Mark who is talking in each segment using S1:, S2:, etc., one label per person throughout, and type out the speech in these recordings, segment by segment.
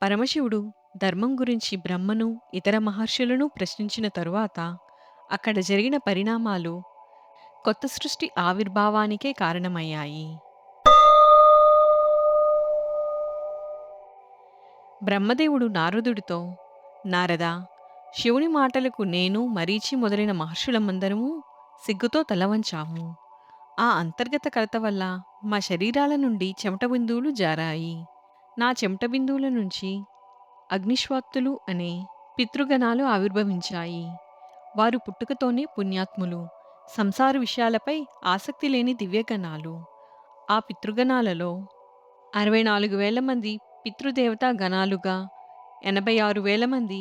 S1: పరమశివుడు ధర్మం గురించి బ్రహ్మను, ఇతర మహర్షులను ప్రశ్నించిన తరువాత అక్కడ జరిగిన పరిణామాలు కొత్త సృష్టి ఆవిర్భావానికే కారణమయ్యాయి. బ్రహ్మదేవుడు నారదుడితో, నారదా, శివుని మాటలకు నేను, మరీచి మొదలైన మహర్షులమందరము సిగ్గుతో తలవంచాము. ఆ అంతర్గత కలత వల్ల మా శరీరాల నుండి చెమట బిందువులు జారాయి. నా చెమట బిందువుల నుంచి అగ్నిశ్వాత్తులు అనే పితృగణాలు ఆవిర్భవించాయి. వారు పుట్టుకతోనే పుణ్యాత్ములు, సంసార విషయాలపై ఆసక్తి లేని దివ్యగణాలు. ఆ పితృగణాలలో 64,000 మంది పితృదేవతా గణాలుగా, 86,000 మంది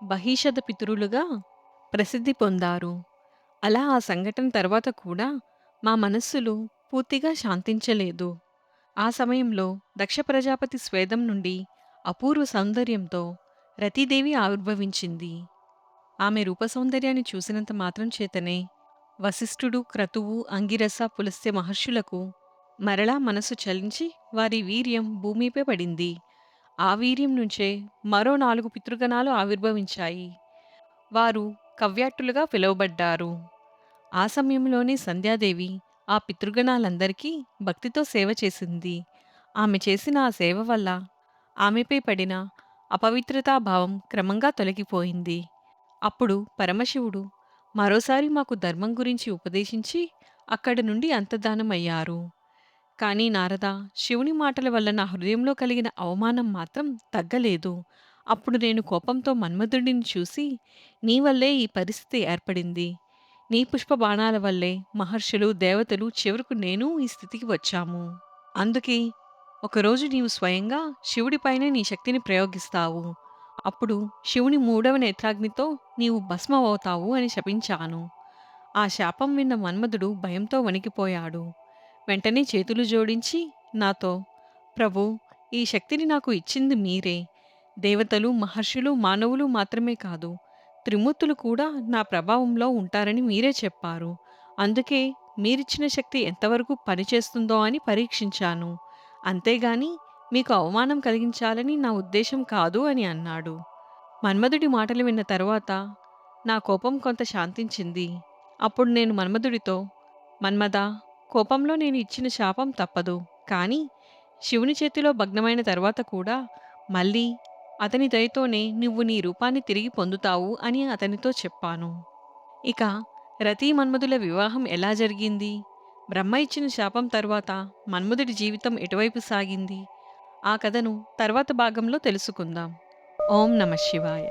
S1: బహీషద పితరులుగా ప్రసిద్ధి పొందారు. అలా ఆ సంఘటన తర్వాత కూడా మా మనస్సులు పూర్తిగా శాంతించలేదు. ఆ సమయంలో దక్ష ప్రజాపతి స్వేదం నుండి అపూర్వ సౌందర్యంతో రతీదేవి ఆవిర్భవించింది. ఆమె రూపసౌందర్యాన్ని చూసినంత మాత్రం చేతనే వశిష్ఠుడు, క్రతువు, అంగిరస, పులస్త్య మహర్షులకు మరలా మనసు చలించి వారి వీర్యం భూమిపై పడింది. ఆ వీర్యం నుంచే మరో 4 పితృగణాలు ఆవిర్భవించాయి. వారు కవ్యాట్టులుగా పిలువబడ్డారు. ఆ సమయంలోనే సంధ్యాదేవి ఆ పితృగణాలందరికీ భక్తితో సేవ చేసింది. ఆమె చేసిన ఆ సేవ వల్ల ఆమెపై పడిన అపవిత్రతా భావం క్రమంగా తొలగిపోయింది. అప్పుడు పరమశివుడు మరోసారి మాకు ధర్మం గురించి ఉపదేశించి అక్కడి నుండి అంతర్ధానమయ్యారు. కానీ నారద, శివుని మాటల వల్ల నా హృదయంలో కలిగిన అవమానం మాత్రం తగ్గలేదు. అప్పుడు నేను కోపంతో మన్మధుడిని చూసి, నీ వల్లే ఈ పరిస్థితి ఏర్పడింది. నీ పుష్ప బాణాల వల్లే మహర్షులు, దేవతలు, చివరకు నేను ఈ స్థితికి వచ్చాము. అందుకే ఒకరోజు నీవు స్వయంగా శివుడిపైనే నీ శక్తిని ప్రయోగిస్తావు. అప్పుడు శివుని మూడవ నేత్రాగ్నితో నీవు భస్మమవుతావు అని శపించాను. ఆ శాపం విన్న మన్మధుడు భయంతో వణికిపోయాడు. వెంటనే చేతులు జోడించి నాతో, ప్రభూ, ఈ శక్తిని నాకు ఇచ్చింది మీరే. దేవతలు, మహర్షులు, మానవులు మాత్రమే కాదు, త్రిమూర్తులు కూడా నా ప్రభావంలో ఉంటారని మీరే చెప్పారు. అందుకే మీరిచ్చిన శక్తి ఎంతవరకు పనిచేస్తుందో అని పరీక్షించాను. అంతేగాని మీకు అవమానం కలిగించాలని నా ఉద్దేశం కాదు అని అన్నాడు. మన్మధుడి మాటలు విన్న తరువాత నా కోపం కొంత శాంతించింది. అప్పుడు నేను మన్మధుడితో, మన్మథా, కోపంలో నేను ఇచ్చిన శాపం తప్పదు. కానీ శివుని చేతిలో భగ్నమైన తర్వాత కూడా మళ్ళీ అతని దయతోనే నువ్వు నీ రూపాన్ని తిరిగి పొందుతావు అని అతనితో చెప్పాను. ఇక రతీ మన్మధుల వివాహం ఎలా జరిగింది? బ్రహ్మ ఇచ్చిన శాపం తర్వాత మన్మధుడి జీవితం ఎటువైపు సాగింది? ఆ కథను తర్వాత భాగంలో తెలుసుకుందాం. ఓం నమ శివాయ.